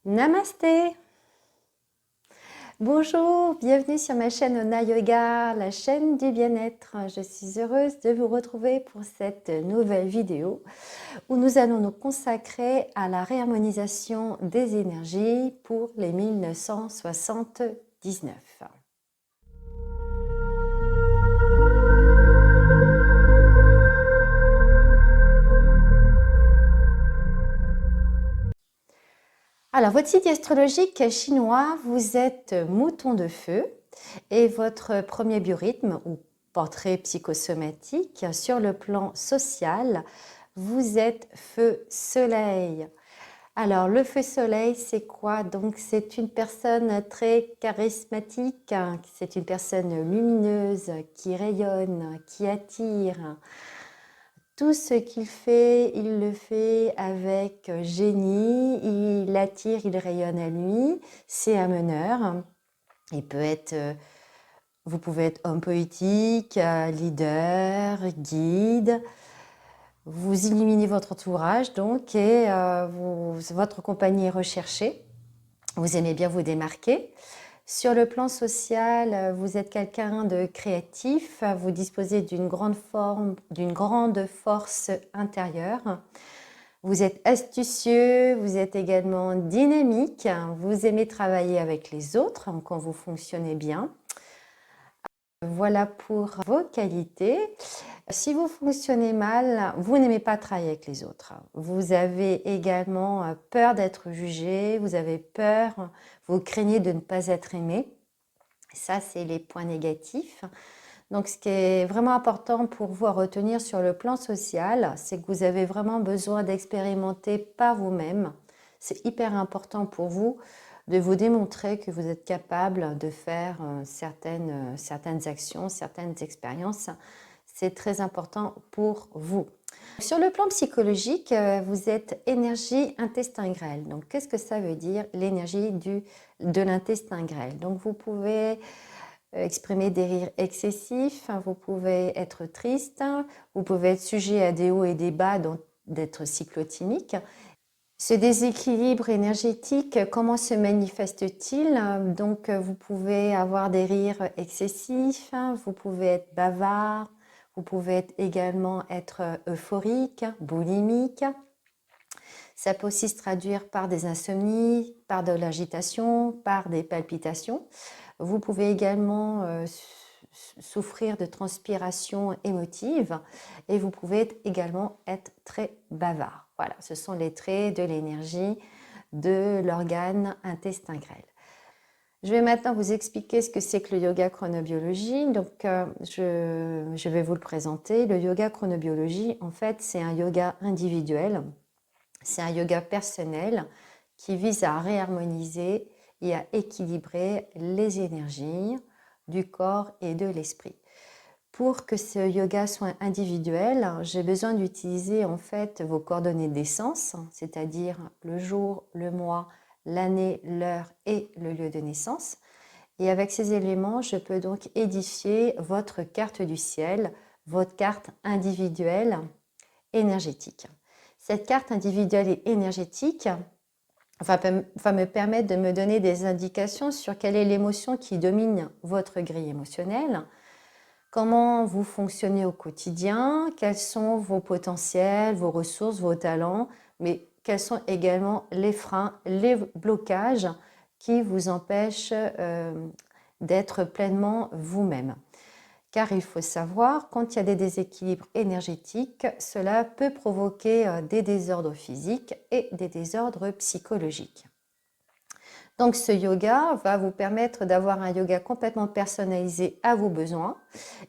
Namasté! Bonjour, bienvenue sur ma chaîne Ona Yoga, la chaîne du bien-être. Je suis heureuse de vous retrouver pour cette nouvelle vidéo où nous allons nous consacrer à la réharmonisation des énergies pour les 1979. Alors, votre signe astrologique chinois, vous êtes mouton de feu et votre premier biorhythme ou portrait psychosomatique sur le plan social, vous êtes feu soleil. Alors, le feu soleil, c'est quoi? Donc, c'est une personne très charismatique, c'est une personne lumineuse qui rayonne, qui attire. Tout ce qu'il fait, il le fait avec génie, il attire, il rayonne à lui, c'est un meneur. Il peut être, vous pouvez être homme poétique, leader, guide. Vous illuminez votre entourage donc et votre compagnie est recherchée. Vous aimez bien vous démarquer. Sur le plan social, vous êtes quelqu'un de créatif, vous disposez d'une grande force intérieure. Vous êtes astucieux, vous êtes également dynamique, vous aimez travailler avec les autres quand vous fonctionnez bien. Voilà pour vos qualités. Si vous fonctionnez mal, vous n'aimez pas travailler avec les autres. Vous avez également peur d'être jugé, vous avez peur, vous craignez de ne pas être aimé. Ça, c'est les points négatifs. Donc, ce qui est vraiment important pour vous à retenir sur le plan social, c'est que vous avez vraiment besoin d'expérimenter par vous-même. C'est hyper important pour vous de vous démontrer que vous êtes capable de faire certaines actions, certaines expériences. C'est très important pour vous. Sur le plan psychologique, vous êtes énergie intestin grêle. Donc, qu'est-ce que ça veut dire, l'énergie de l'intestin grêle? Donc, vous pouvez exprimer des rires excessifs, vous pouvez être triste, vous pouvez être sujet à des hauts et des bas, donc d'être cyclotimique. Ce déséquilibre énergétique, comment se manifeste-t-il? Donc, vous pouvez avoir des rires excessifs, vous pouvez être bavard, vous pouvez également être euphorique, boulimique. Ça peut aussi se traduire par des insomnies, par de l'agitation, par des palpitations. Vous pouvez également souffrir de transpiration émotive et vous pouvez également être très bavard. Voilà, ce sont les traits de l'énergie de l'organe intestin grêle. Je vais maintenant vous expliquer ce que c'est que le yoga chronobiologie. Donc, je vais vous le présenter. Le yoga chronobiologie, en fait, c'est un yoga individuel. C'est un yoga personnel qui vise à réharmoniser et à équilibrer les énergies du corps et de l'esprit. Pour que ce yoga soit individuel, j'ai besoin d'utiliser en fait vos coordonnées d'essence, c'est-à-dire le jour, le mois, l'année, l'heure et le lieu de naissance. Et avec ces éléments, je peux donc édifier votre carte du ciel, votre carte individuelle énergétique. Cette carte individuelle et énergétique va me permettre de me donner des indications sur quelle est l'émotion qui domine votre grille émotionnelle, comment vous fonctionnez au quotidien, quels sont vos potentiels, vos ressources, vos talents, mais quels sont également les freins, les blocages qui vous empêchent d'être pleinement vous-même. Car il faut savoir, quand il y a des déséquilibres énergétiques, cela peut provoquer des désordres physiques et des désordres psychologiques. Donc ce yoga va vous permettre d'avoir un yoga complètement personnalisé à vos besoins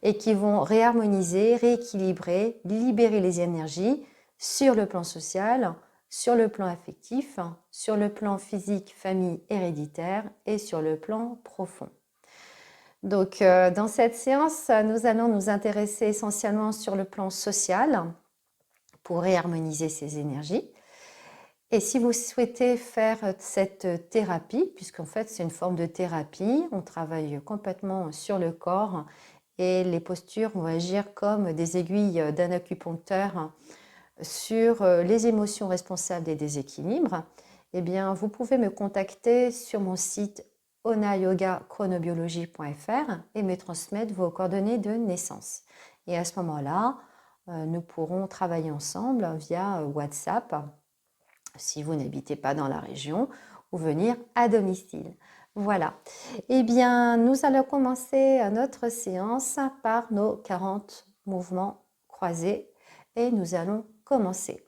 et qui vont réharmoniser, rééquilibrer, libérer les énergies sur le plan social, sur le plan affectif, sur le plan physique, famille, héréditaire et sur le plan profond. Donc, dans cette séance, nous allons nous intéresser essentiellement sur le plan social pour réharmoniser ces énergies. Et si vous souhaitez faire cette thérapie, puisqu'en fait c'est une forme de thérapie, on travaille complètement sur le corps et les postures vont agir comme des aiguilles d'un acupuncteur sur les émotions responsables des déséquilibres. eh bien, vous pouvez me contacter sur mon site onayogachronobiologie.fr et me transmettre vos coordonnées de naissance. Et à ce moment-là, nous pourrons travailler ensemble via WhatsApp si vous n'habitez pas dans la région ou venir à domicile. Voilà. Eh bien, nous allons commencer notre séance par nos 40 mouvements croisés et nous allons commencer.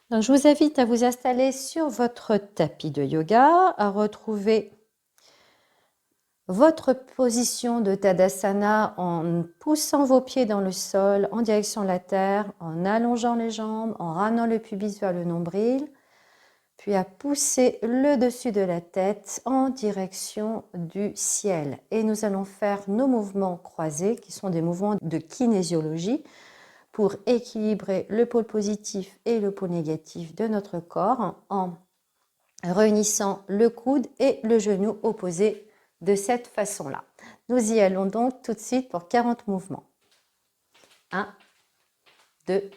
Donc, je vous invite à vous installer sur votre tapis de yoga, à retrouver votre position de Tadasana en poussant vos pieds dans le sol en direction de la terre, en allongeant les jambes, en ramenant le pubis vers le nombril, puis à pousser le dessus de la tête en direction du ciel. Et nous allons faire nos mouvements croisés, qui sont des mouvements de kinésiologie, pour équilibrer le pôle positif et le pôle négatif de notre corps en réunissant le coude et le genou opposé de cette façon-là. Nous y allons donc tout de suite pour 40 mouvements. 1, 2,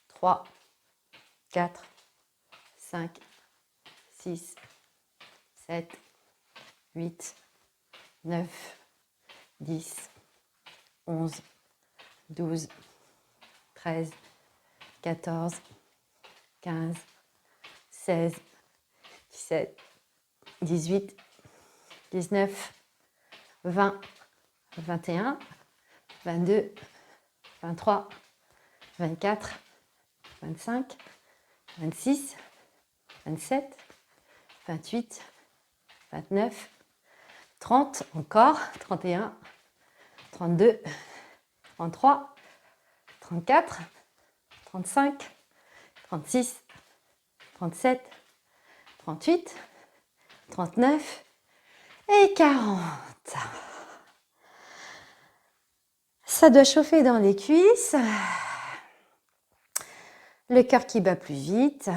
3, 4, 5, 6, 7, 8, 9, 10, 11, 12, 13, 14, 15, 16, 17, 18, 19, 20, 21, 22, 23, 24, 25, 26, 27, 28, 29, 30, encore, 31, 32, 33, 34, 35, 36, 37, 38, 39 et 40. Ça doit chauffer dans les cuisses. Le cœur qui bat plus vite.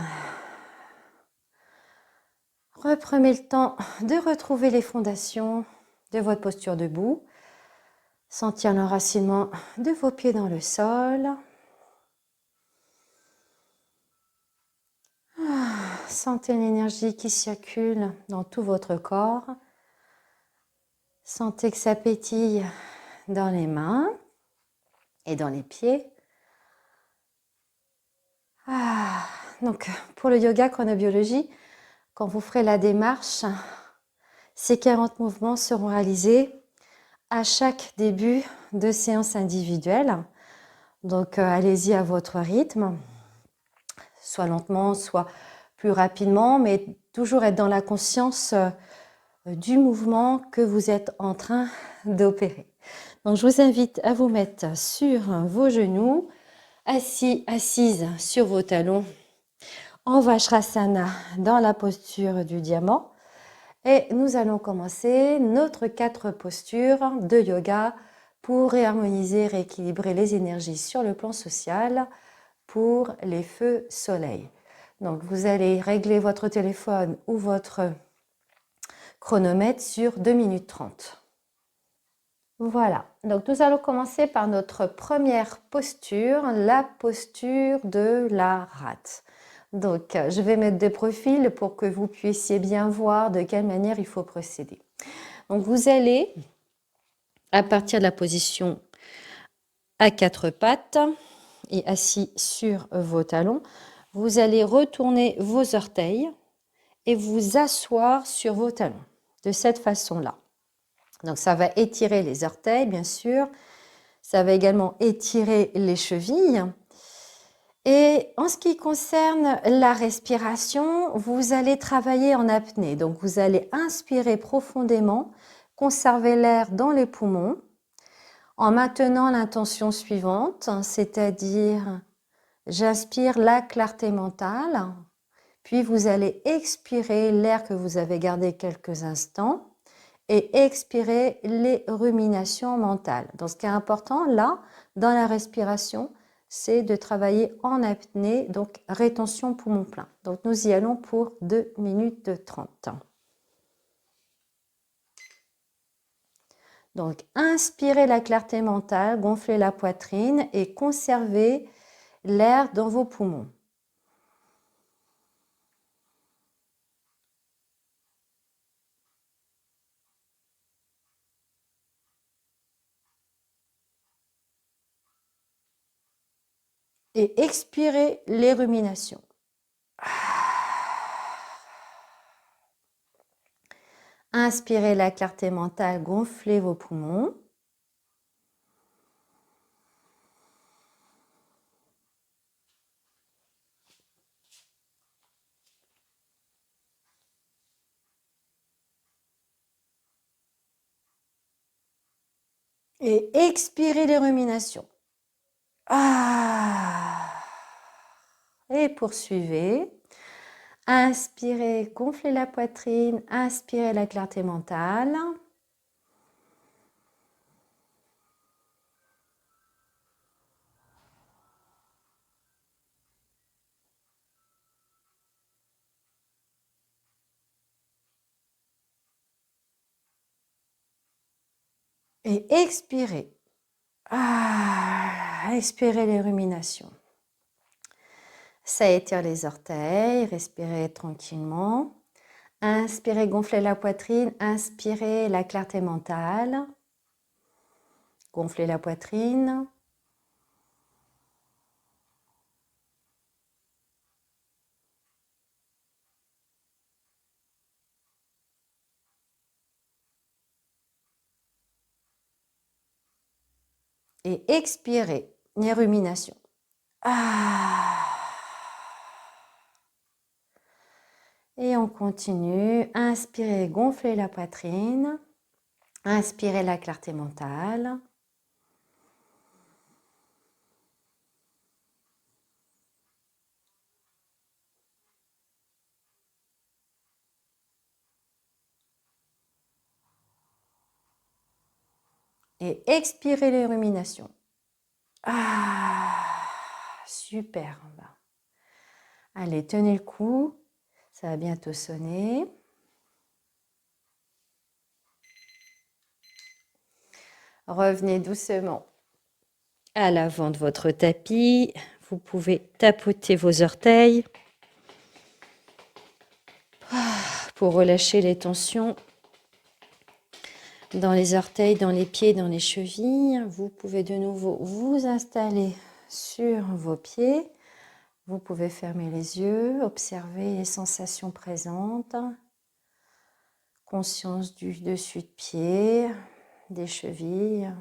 Reprenez le temps de retrouver les fondations de votre posture debout. Sentir l'enracinement de vos pieds dans le sol. Sentez l'énergie qui circule dans tout votre corps. Sentez que ça pétille dans les mains et dans les pieds. Donc, pour le yoga chronobiologie, quand vous ferez la démarche, ces 40 mouvements seront réalisés à chaque début de séance individuelle. Donc, allez-y à votre rythme, soit lentement, soit plus rapidement, mais toujours être dans la conscience du mouvement que vous êtes en train d'opérer. Donc, je vous invite à vous mettre sur vos genoux, assis, assise sur vos talons, en Vajrasana, dans la posture du diamant. Et nous allons commencer notre 4 postures de yoga pour réharmoniser, rééquilibrer les énergies sur le plan social pour les feux soleil. Donc, vous allez régler votre téléphone ou votre chronomètre sur 2 minutes 30. Voilà, donc nous allons commencer par notre première posture, la posture de la rate. Donc, je vais mettre de profil pour que vous puissiez bien voir de quelle manière il faut procéder. Donc, vous allez, à partir de la position à 4 pattes et assis sur vos talons, vous allez retourner vos orteils et vous asseoir sur vos talons, de cette façon-là. Donc, ça va étirer les orteils, bien sûr. Ça va également étirer les chevilles. Et en ce qui concerne la respiration, vous allez travailler en apnée. Donc, vous allez inspirer profondément, conserver l'air dans les poumons en maintenant l'intention suivante, c'est-à-dire j'inspire la clarté mentale, puis vous allez expirer l'air que vous avez gardé quelques instants et expirer les ruminations mentales. Donc, ce qui est important là, dans la respiration, c'est de travailler en apnée, donc rétention poumon plein. Donc, nous y allons pour 2 minutes 30. Donc, inspirez la clarté mentale, gonflez la poitrine et conservez l'air dans vos poumons. Et expirez les ruminations. Inspirez la clarté mentale, gonflez vos poumons. Et expirez les ruminations. Et poursuivez. Inspirez, gonflez la poitrine, inspirez la clarté mentale. Et expirez. Expirez les ruminations. Ça étire les orteils, respirez tranquillement. Inspirez, gonflez la poitrine, inspirez la clarté mentale. Gonflez la poitrine. Et expirez les ruminations. Et on continue. Inspirez, gonflez la poitrine. Inspirez la clarté mentale. Et expirez les ruminations. Superbe. Allez, tenez le coup. Ça va bientôt sonner. Revenez doucement à l'avant de votre tapis. Vous pouvez tapoter vos orteils pour relâcher les tensions dans les orteils, dans les pieds, dans les chevilles. Vous pouvez de nouveau vous installer sur vos pieds. Vous pouvez fermer les yeux, observer les sensations présentes. Conscience du dessus de pied, des chevilles.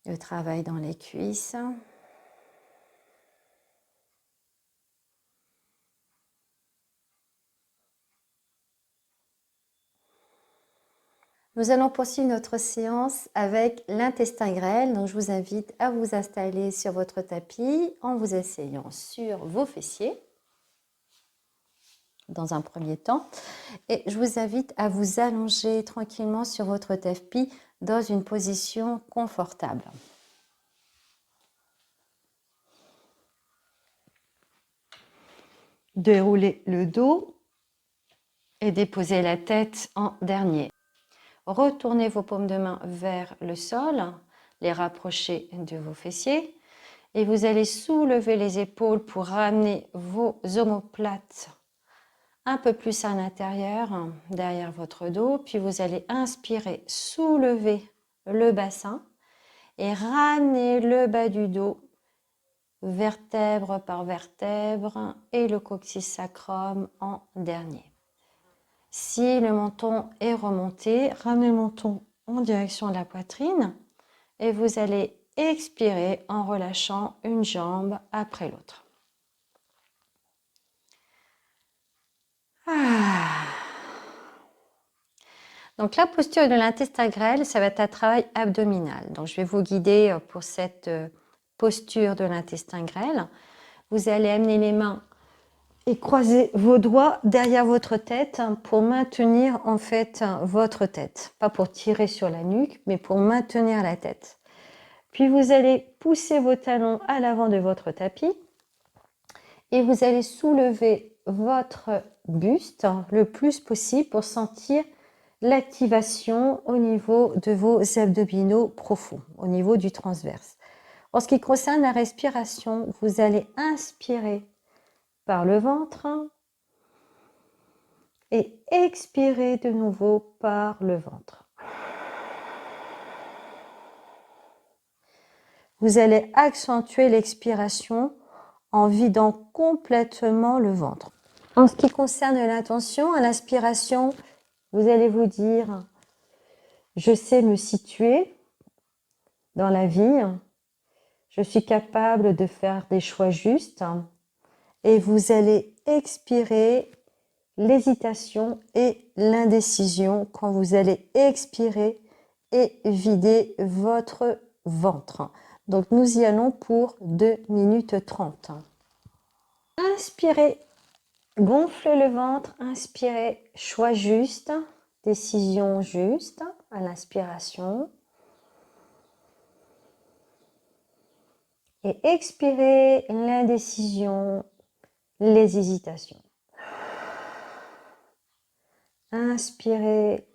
Le travail dans les cuisses. Nous allons poursuivre notre séance avec l'intestin grêle. Donc, je vous invite à vous installer sur votre tapis en vous asseyant sur vos fessiers dans un premier temps. Et je vous invite à vous allonger tranquillement sur votre tapis dans une position confortable. Déroulez le dos et déposez la tête en dernier. Retournez vos paumes de main vers le sol, les rapprocher de vos fessiers et vous allez soulever les épaules pour ramener vos omoplates un peu plus à l'intérieur, derrière votre dos. Puis vous allez inspirer, soulever le bassin et ramener le bas du dos, vertèbre par vertèbre et le coccyx sacrum en dernier. Si le menton est remonté, ramenez le menton en direction de la poitrine et vous allez expirer en relâchant une jambe après l'autre. Donc la posture de l'intestin grêle, ça va être un travail abdominal. Donc je vais vous guider pour cette posture de l'intestin grêle. Vous allez amener les mains et croiser vos doigts derrière votre tête pour maintenir en fait votre tête. Pas pour tirer sur la nuque, mais pour maintenir la tête. Puis vous allez pousser vos talons à l'avant de votre tapis et vous allez soulever votre buste le plus possible pour sentir l'activation au niveau de vos abdominaux profonds, au niveau du transverse. En ce qui concerne la respiration, vous allez inspirer par le ventre et expirer de nouveau par le ventre. Vous allez accentuer l'expiration en vidant complètement le ventre. En ce qui concerne l'intention, à l'inspiration, vous allez vous dire « Je sais me situer dans la vie, je suis capable de faire des choix justes » et vous allez expirer l'hésitation et l'indécision quand vous allez expirer et vider votre ventre. Donc nous y allons pour 2 minutes 30. Inspirez, gonflez le ventre, inspirez, choix juste, décision juste à l'inspiration. Et expirez l'indécision, les hésitations. Inspirez,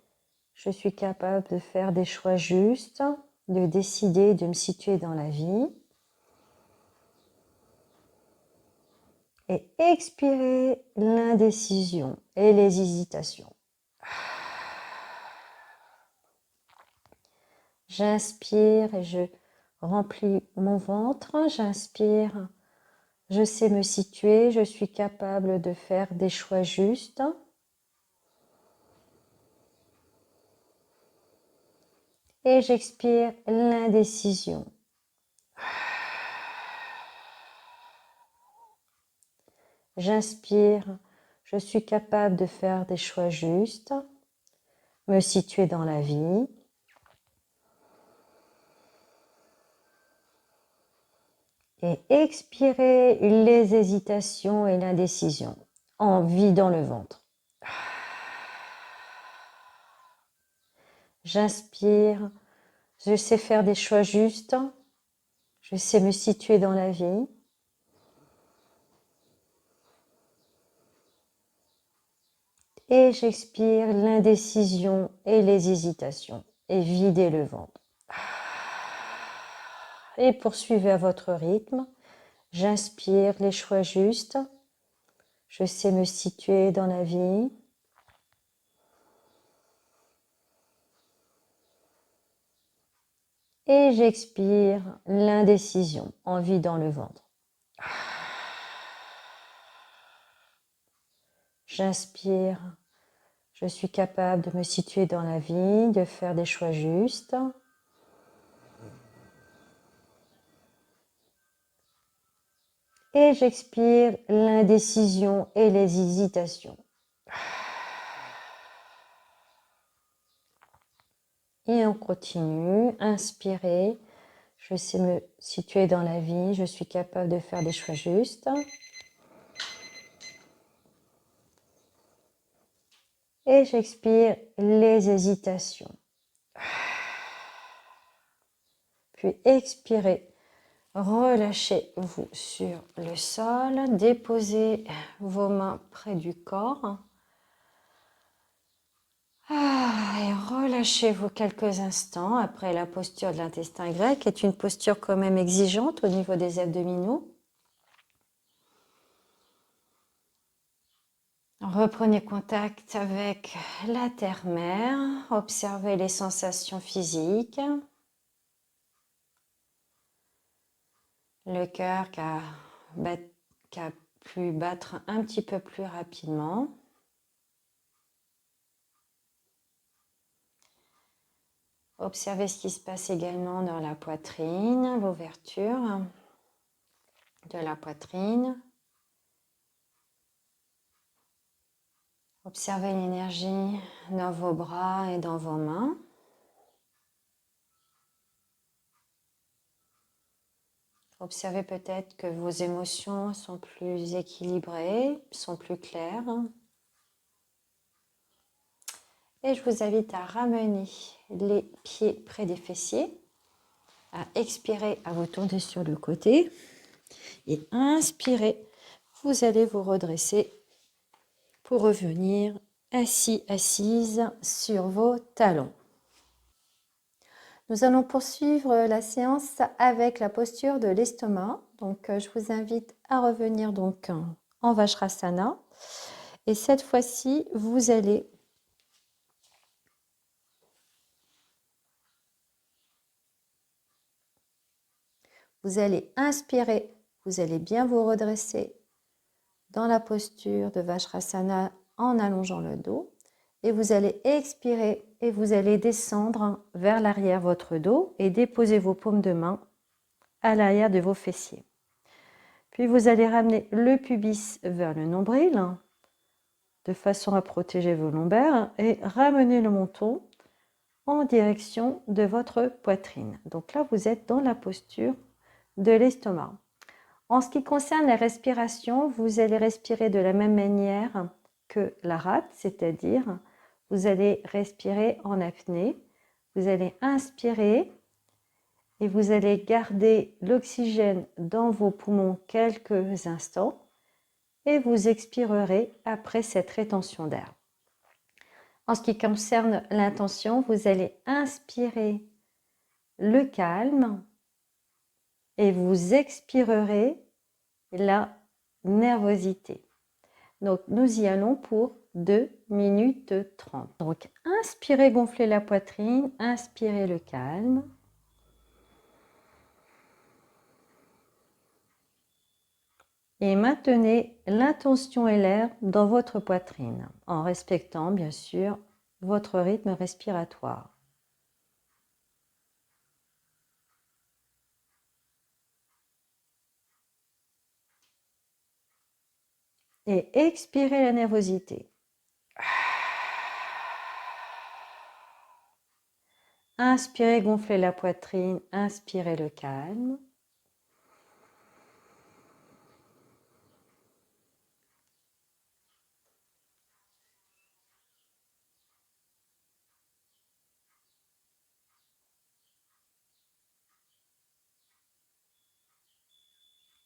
je suis capable de faire des choix justes, de décider, de me situer dans la vie. Et expirez l'indécision et les hésitations. J'inspire et je remplis mon ventre. J'inspire, je sais me situer, je suis capable de faire des choix justes. Et j'expire l'indécision. J'inspire, je suis capable de faire des choix justes, me situer dans la vie. Et expirer les hésitations et l'indécision en vidant le ventre. J'inspire, je sais faire des choix justes, je sais me situer dans la vie. Et j'expire l'indécision et les hésitations et vider le ventre. Et poursuivez à votre rythme. J'inspire les choix justes. Je sais me situer dans la vie. Et j'expire l'indécision en vidant le ventre. J'inspire. Je suis capable de me situer dans la vie, de faire des choix justes. Et j'expire l'indécision et les hésitations. Et on continue. Inspirez. Je sais me situer dans la vie. Je suis capable de faire des choix justes. Et j'expire les hésitations. Puis expirez. Relâchez-vous sur le sol. Déposez vos mains près du corps. Et relâchez-vous quelques instants après la posture de l'intestin grec, qui est une posture quand même exigeante au niveau des abdominaux. Reprenez contact avec la terre-mère, observez les sensations physiques. Le cœur qui a pu battre un petit peu plus rapidement. Observez ce qui se passe également dans la poitrine, l'ouverture de la poitrine. Observez l'énergie dans vos bras et dans vos mains. Observez peut-être que vos émotions sont plus équilibrées, sont plus claires. Et je vous invite à ramener les pieds près des fessiers, à expirer, à vous tourner sur le côté. Et inspirez, vous allez vous redresser pour revenir assis, assise sur vos talons. Nous allons poursuivre la séance avec la posture de l'estomac. Donc, je vous invite à revenir donc en Vajrasana. Et cette fois-ci, vous allez Vous allez inspirer, vous allez bien vous redresser dans la posture de Vajrasana en allongeant le dos. Et vous allez expirer et vous allez descendre vers l'arrière votre dos et déposer vos paumes de main à l'arrière de vos fessiers. Puis vous allez ramener le pubis vers le nombril de façon à protéger vos lombaires et ramener le menton en direction de votre poitrine. Donc là, vous êtes dans la posture de l'estomac. En ce qui concerne la respiration, vous allez respirer de la même manière que la rate, c'est-à-dire vous allez respirer en apnée. Vous allez inspirer et vous allez garder l'oxygène dans vos poumons quelques instants et vous expirerez après cette rétention d'air. En ce qui concerne l'intention, vous allez inspirer le calme et vous expirerez la nervosité. Donc, nous y allons pour 2 minutes 30. Donc, inspirez, gonflez la poitrine, inspirez le calme. Et maintenez l'intention et l'air dans votre poitrine, en respectant bien sûr votre rythme respiratoire. Et expirez la nervosité. Inspirez, gonflez la poitrine, inspirez le calme.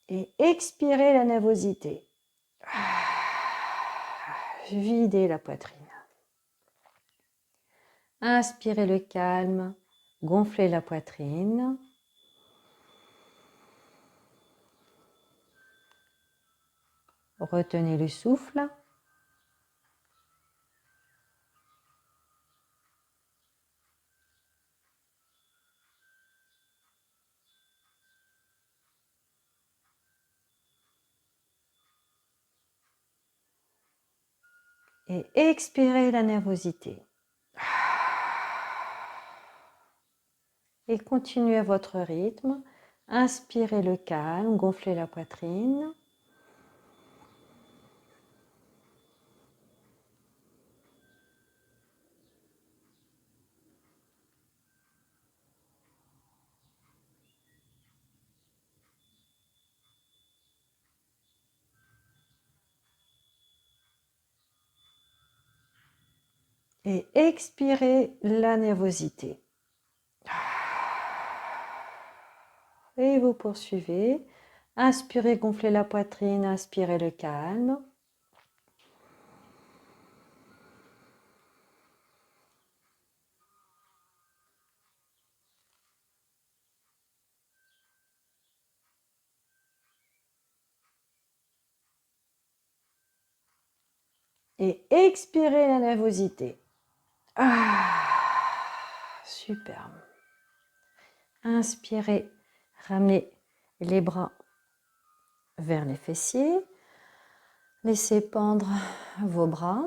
Et expirez la nervosité. Videz la poitrine. Inspirez le calme, gonflez la poitrine. Retenez le souffle. Et expirez la nervosité. Et continuez à votre rythme. Inspirez le calme, gonflez la poitrine. Et expirez la nervosité. Et vous poursuivez. Inspirez, gonflez la poitrine, inspirez le calme. Et expirez la nervosité. Superbe. Inspirez, ramenez les bras vers les fessiers. Laissez pendre vos bras.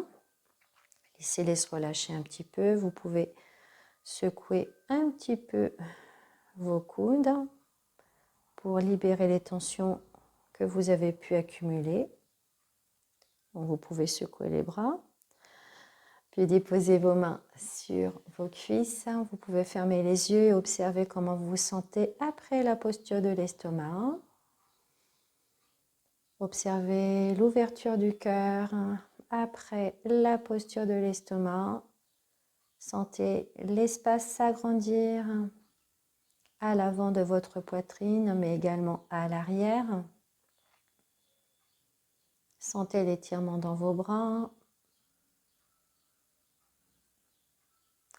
Laissez-les se relâcher un petit peu. Vous pouvez secouer un petit peu vos coudes pour libérer les tensions que vous avez pu accumuler. Donc vous pouvez secouer les bras. Puis déposez vos mains sur vos cuisses. Vous pouvez fermer les yeux et observer comment vous vous sentez après la posture de l'estomac. Observez l'ouverture du cœur après la posture de l'estomac. Sentez l'espace s'agrandir à l'avant de votre poitrine, mais également à l'arrière. Sentez l'étirement dans vos bras.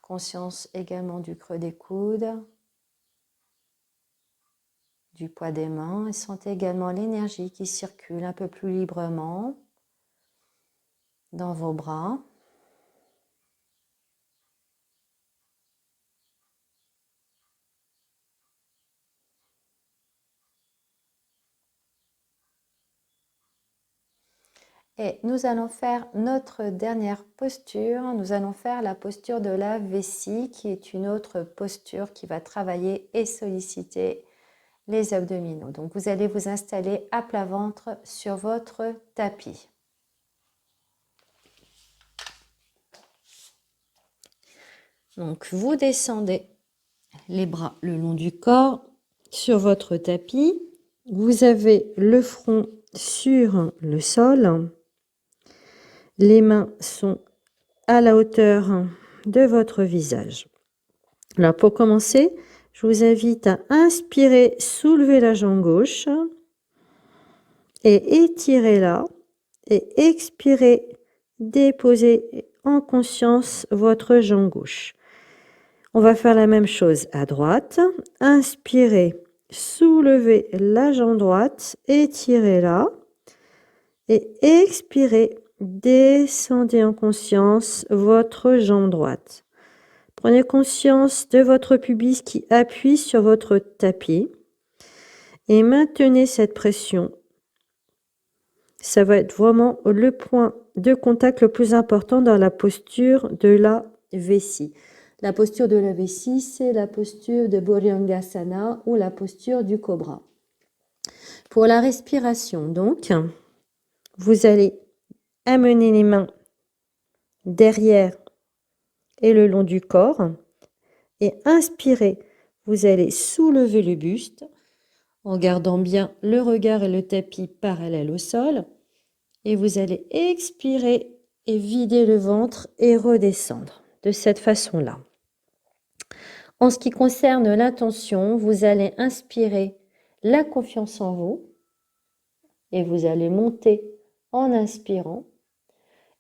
Conscience également du creux des coudes, du poids des mains. Et sentez également l'énergie qui circule un peu plus librement dans vos bras. Et nous allons faire notre dernière posture. Nous allons faire la posture de la vessie, qui est une autre posture qui va travailler et solliciter les abdominaux. Donc, vous allez vous installer à plat ventre sur votre tapis. Donc, vous descendez les bras le long du corps sur votre tapis. Vous avez le front sur le sol. Les mains sont à la hauteur de votre visage. Alors, pour commencer, je vous invite à inspirer, soulever la jambe gauche et étirez-la. Et expirez, déposez en conscience votre jambe gauche. On va faire la même chose à droite. Inspirez, soulevez la jambe droite, étirez-la. Et expirez, descendez en conscience votre jambe droite. Prenez conscience de votre pubis qui appuie sur votre tapis. Et maintenez cette pression. Ça va être vraiment le point de contact le plus important dans la posture de la vessie. La posture de la vessie, c'est la posture de Bhujangasana ou la posture du cobra. Pour la respiration, donc, vous allez amener les mains derrière et le long du corps. Et inspirez, vous allez soulever le buste en gardant bien le regard et le tapis parallèles au sol. Et vous allez expirer et vider le ventre et redescendre de cette façon-là. En ce qui concerne l'intention, vous allez inspirer la confiance en vous et vous allez monter en inspirant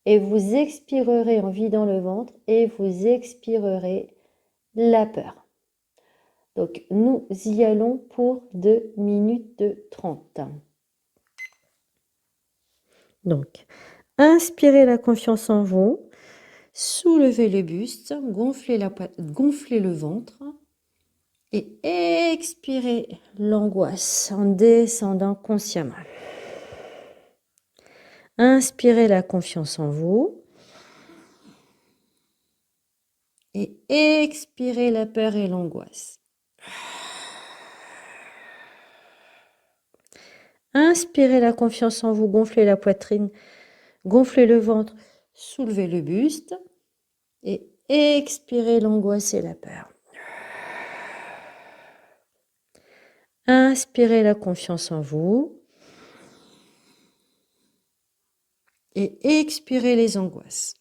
et vous expirerez en vidant le ventre et vous expirerez la peur. Donc, nous y allons pour 2 minutes 30. Donc, inspirez la confiance en vous, soulevez le buste, gonflez le ventre et expirez l'angoisse en descendant consciemment. Inspirez la confiance en vous et expirez la peur et l'angoisse. Inspirez la confiance en vous, gonflez la poitrine, gonflez le ventre, soulevez le buste et expirez l'angoisse et la peur. Inspirez la confiance en vous et expirez les angoisses.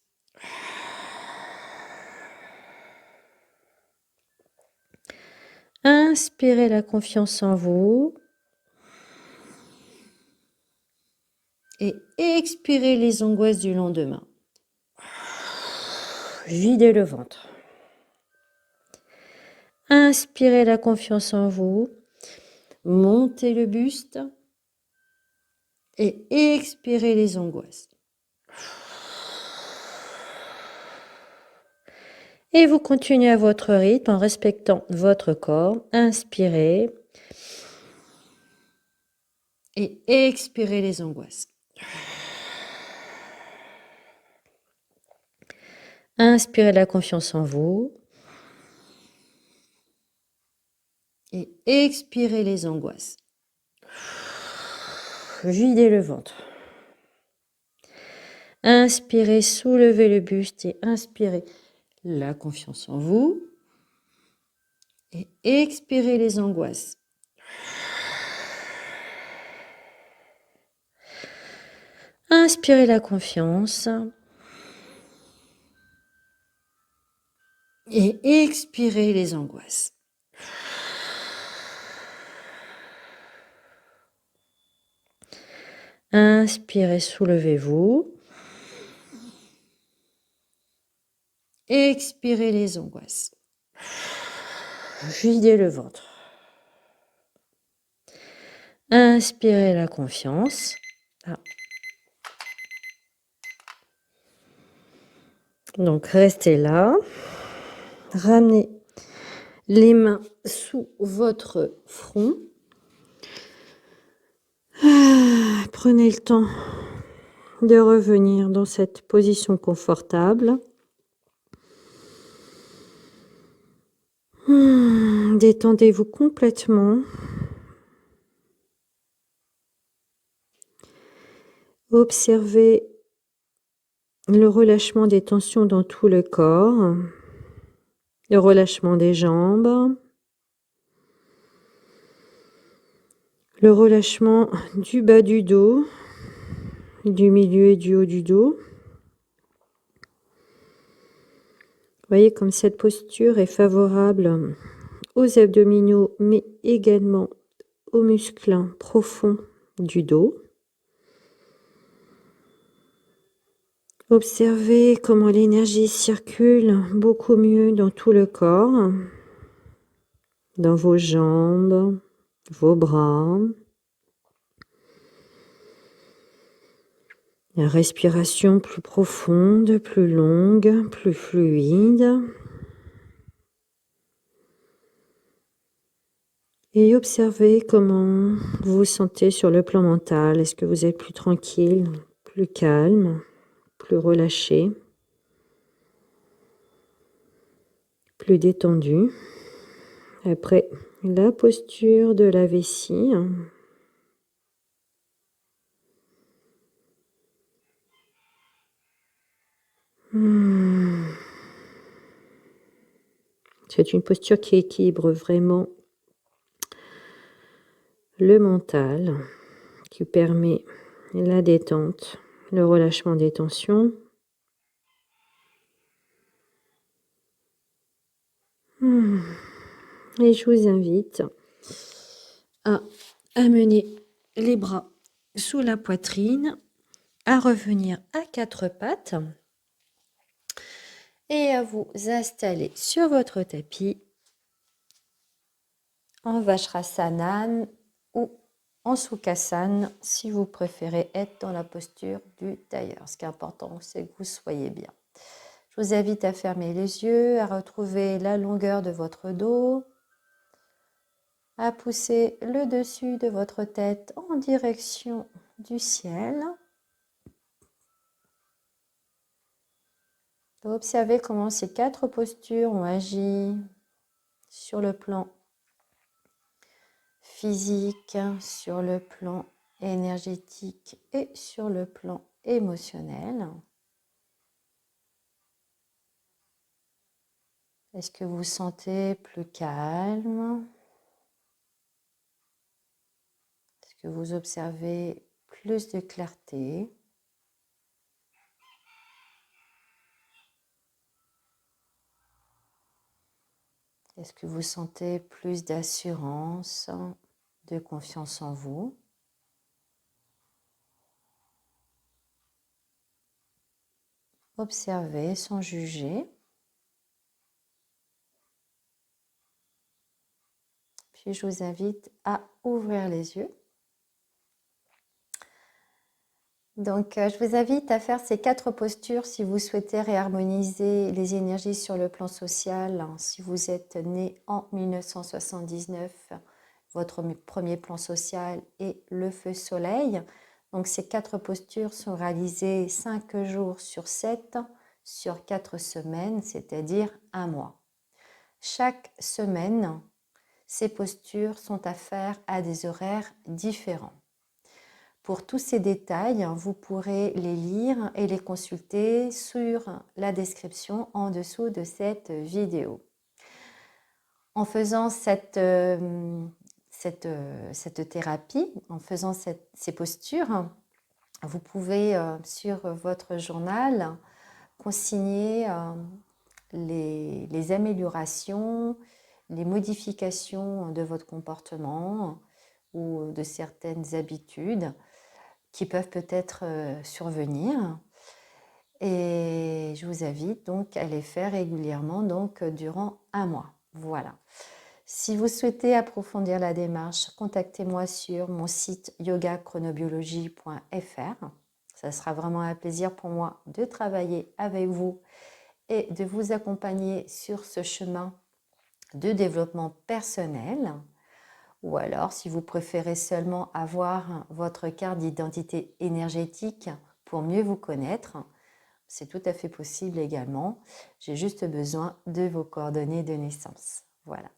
Inspirez la confiance en vous et expirez les angoisses du lendemain. Videz le ventre. Inspirez la confiance en vous, montez le buste et expirez les angoisses. Et vous continuez à votre rythme en respectant votre corps. Inspirez et expirez les angoisses. Inspirez la confiance en vous et expirez les angoisses. Videz le ventre. Inspirez, soulevez le buste et inspirez la confiance en vous et expirez les angoisses. Inspirez la confiance et expirez les angoisses. Inspirez, soulevez-vous. Expirez les angoisses. Videz le ventre. Inspirez la confiance. Donc, restez là. Ramenez les mains sous votre front. Prenez le temps de revenir dans cette position confortable. Détendez-vous complètement. Observez le relâchement des tensions dans tout le corps, le relâchement des jambes, le relâchement du bas du dos, du milieu et du haut du dos. Voyez comme cette posture est favorable aux abdominaux, mais également aux muscles profonds du dos. Observez comment l'énergie circule beaucoup mieux dans tout le corps, dans vos jambes, vos bras. La respiration plus profonde, plus longue, plus fluide. Et observez comment vous vous sentez sur le plan mental. Est-ce que vous êtes plus tranquille, plus calme, plus relâché, plus détendu? Après la posture de la vessie. C'est une posture qui équilibre vraiment le mental, qui permet la détente, le relâchement des tensions. Et je vous invite à amener les bras sous la poitrine, à revenir à quatre pattes et à vous installer sur votre tapis en Vajrasana ou en Sukhasana si vous préférez être dans la posture du tailleur. Ce qui est important, c'est que vous soyez bien. Je vous invite à fermer les yeux, à retrouver la longueur de votre dos, à pousser le dessus de votre tête en direction du ciel. Observez comment ces quatre postures ont agi sur le plan physique, sur le plan énergétique et sur le plan émotionnel. Est-ce que vous vous sentez plus calme? Est-ce que vous observez plus de clarté? Est-ce que vous sentez plus d'assurance, de confiance en vous? Observez sans juger. Puis je vous invite à ouvrir les yeux. Donc, je vous invite à faire ces quatre postures si vous souhaitez réharmoniser les énergies sur le plan social. Si vous êtes né en 1979, votre premier plan social est le feu soleil. Donc, ces quatre postures sont réalisées 5 jours sur 7, sur 4 semaines, c'est-à-dire un mois. Chaque semaine, ces postures sont à faire à des horaires différents. Pour tous ces détails, vous pourrez les lire et les consulter sur la description en dessous de cette vidéo. En faisant cette thérapie, en faisant ces postures, vous pouvez sur votre journal consigner les améliorations, les modifications de votre comportement ou de certaines habitudes qui peuvent peut-être survenir. Et je vous invite donc à les faire régulièrement, donc durant un mois. Voilà. Si vous souhaitez approfondir la démarche, contactez-moi sur mon site yogachronobiologie.fr. Ça sera vraiment un plaisir pour moi de travailler avec vous et de vous accompagner sur ce chemin de développement personnel. Ou alors, si vous préférez seulement avoir votre carte d'identité énergétique pour mieux vous connaître. C'est tout à fait possible également. J'ai juste besoin de vos coordonnées de naissance. Voilà.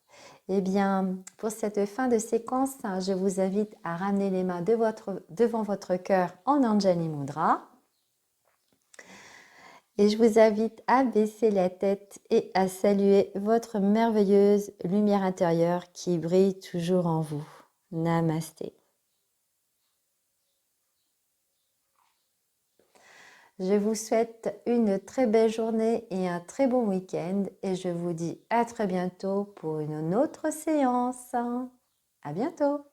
Eh bien, pour cette fin de séquence, je vous invite à ramener les mains devant votre cœur en Anjali Mudra. Et je vous invite à baisser la tête et à saluer votre merveilleuse lumière intérieure qui brille toujours en vous. Namasté. Je vous souhaite une très belle journée et un très bon week-end et je vous dis à très bientôt pour une autre séance. À bientôt.